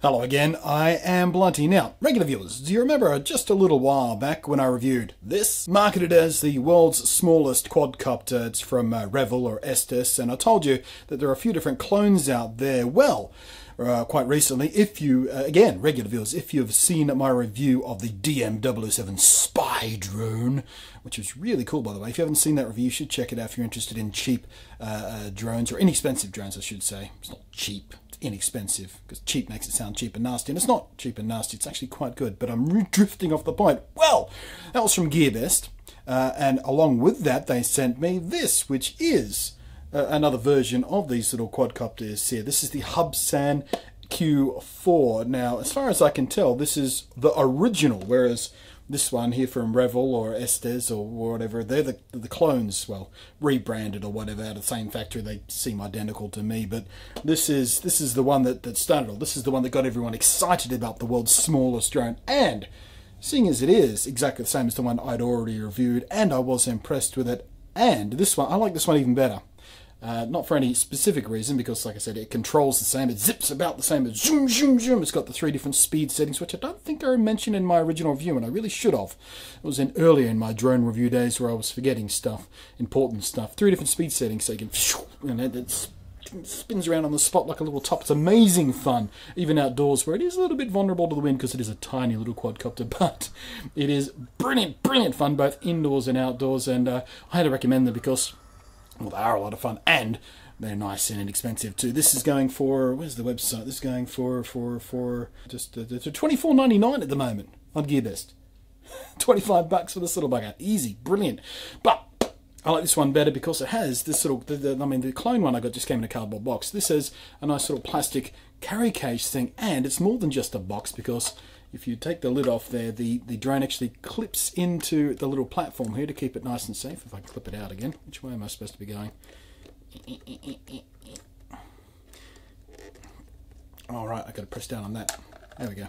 Hello again, I am Blunty. Now, regular viewers, do you remember just a little while back when I reviewed this? Marketed as the world's smallest quadcopter. It's from Revel or Estes, and I told you that there are a few different clones out there. Well, quite recently, if you, again, regular viewers, if you've seen my review of the DM007 Spy drone, which was really cool, by the way. If you haven't seen that review, you should check it out if you're interested in cheap drones, or inexpensive drones, I should say. It's not cheap. Inexpensive, because cheap makes it sound cheap and nasty, and it's not cheap and nasty, it's actually quite good, but I'm drifting off the point. Well, that was from GearBest, and along with that they sent me this, which is another version of these little quadcopters here. This is the Hubsan Q4. Now, as far as I can tell, this is the original, whereas this one here from Revel or Estes or whatever, they're the clones, well, rebranded or whatever, out of the same factory. They seem identical to me, but this is the one that started all. This is the one that got everyone excited about the world's smallest drone, and seeing as it is exactly the same as the one I'd already reviewed, and I was impressed with it, and this one, I like this one even better. Not for any specific reason, because like I said, it controls the same, it zips about the same, it's zoom, zoom, zoom. It's got the 3 different speed settings, which I don't think I mentioned in my original review, and I really should have. It was earlier in my drone review days where I was forgetting stuff, important stuff. 3 different speed settings, so you can, it spins around on the spot like a little top. It's amazing fun, even outdoors, where it is a little bit vulnerable to the wind because it is a tiny little quadcopter, but it is brilliant, brilliant fun, both indoors and outdoors, and I had to recommend them because, well, they are a lot of fun, and they're nice and inexpensive too. This is going for, where's the website? This is going for just $24.99 at the moment on GearBest. $25 for this little bugger. Easy, brilliant. But I like this one better because it has this little, the clone one I got just came in a cardboard box. This has a nice little plastic carry case thing, and it's more than just a box, because if you take the lid off there, the drone actually clips into the little platform here to keep it nice and safe. If I can clip it out again, which way am I supposed to be going? All right, I've got to press down on that. There we go.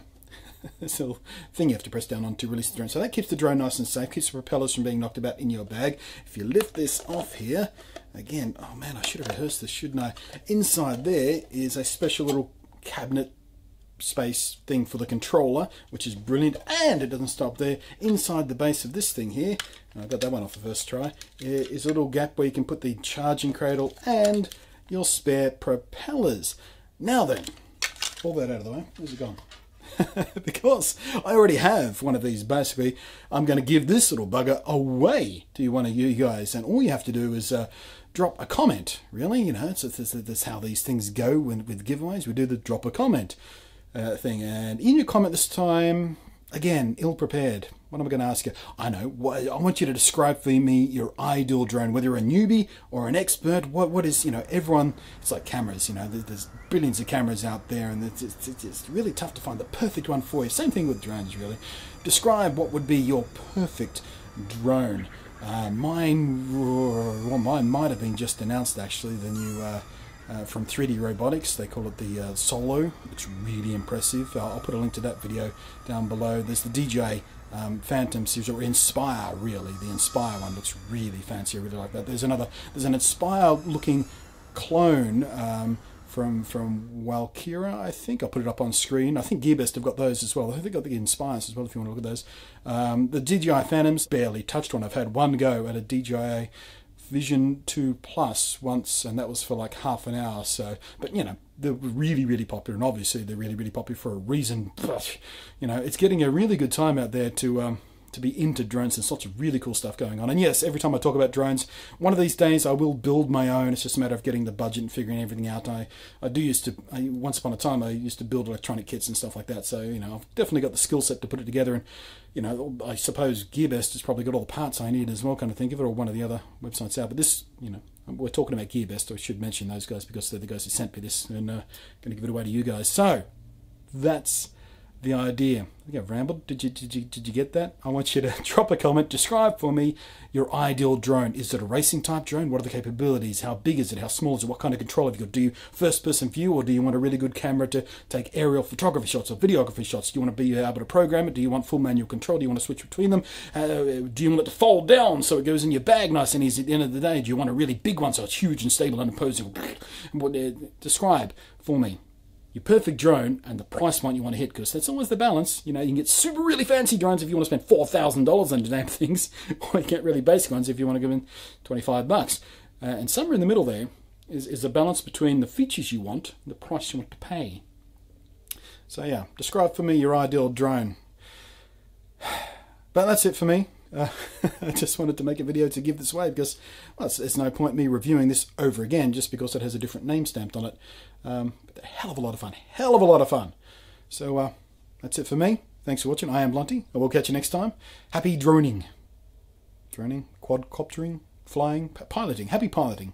This little thing you have to press down on to release the drone. So that keeps the drone nice and safe, keeps the propellers from being knocked about in your bag. If you lift this off here, again, oh man, I should have rehearsed this, shouldn't I? Inside there is a special little cabinet space thing for the controller, which is brilliant, and it doesn't stop there. Inside the base of this thing here, I got that one off the first try, is a little gap where you can put the charging cradle and your spare propellers. Now then, all that out of the way, where's it gone? Because I already have one of these. Basically, I'm going to give this little bugger away to one of you guys, and all you have to do is drop a comment, really. You know, that's how these things go with giveaways. We do the drop a comment thing, and in your comment this time, again, ill-prepared. What am I going to ask you? I know. I want you to describe for me your ideal drone, whether you're a newbie or an expert. What is, you know, everyone, it's like cameras, you know, there's billions of cameras out there, and it's really tough to find the perfect one for you. Same thing with drones, really. Describe what would be your perfect drone. Mine might have been just announced, actually, the new from 3D Robotics. They call it the Solo. It's really impressive. I'll put a link to that video down below. There's the DJI Phantom series, or Inspire, really. The Inspire one looks really fancy. I really like that. There's an Inspire looking clone from Walkera, I think. I'll put it up on screen. I think GearBest have got those as well. I think they've got the Inspires as well, if you want to look at those. The DJI Phantoms, barely touched one. I've had one go at a DJI Vision 2 Plus once, and that was for like half an hour. So, but you know, they're really, really popular, and obviously they're really, really popular for a reason. But you know, it's getting a really good time out there to be into drones. There's lots of really cool stuff going on. And yes, every time I talk about drones, one of these days I will build my own. It's just a matter of getting the budget and figuring everything out. Once upon a time, I used to build electronic kits and stuff like that. So, you know, I've definitely got the skill set to put it together. And, you know, I suppose GearBest has probably got all the parts I need as well, kind of think of it, or one of the other websites out. But this, you know, we're talking about GearBest. I should mention those guys because they're the guys who sent me this, and going to give it away to you guys. So, that's the idea. I think I've rambled. Did you get that? I want you to drop a comment. Describe for me your ideal drone. Is it a racing type drone? What are the capabilities? How big is it? How small is it? What kind of control have you got? Do you first person view, or do you want a really good camera to take aerial photography shots or videography shots? Do you want to be able to program it? Do you want full manual control? Do you want to switch between them? Do you want it to fold down so it goes in your bag nice and easy at the end of the day? Do you want a really big one so it's huge and stable and imposing? Describe for me your perfect drone and the price point you want to hit, because that's always the balance. You know, you can get super really fancy drones if you want to spend $4,000 on damn things, or you get really basic ones if you want to give them 25 bucks. And somewhere in the middle there is a balance between the features you want and the price you want to pay. So yeah, describe for me your ideal drone. But that's it for me. I just wanted to make a video to give this away because, well, there's no point me reviewing this over again just because it has a different name stamped on it. But a hell of a lot of fun. Hell of a lot of fun. So that's it for me. Thanks for watching. I am Blunty. I will catch you next time. Happy droning. Droning, quadcoptering, flying, piloting. Happy piloting.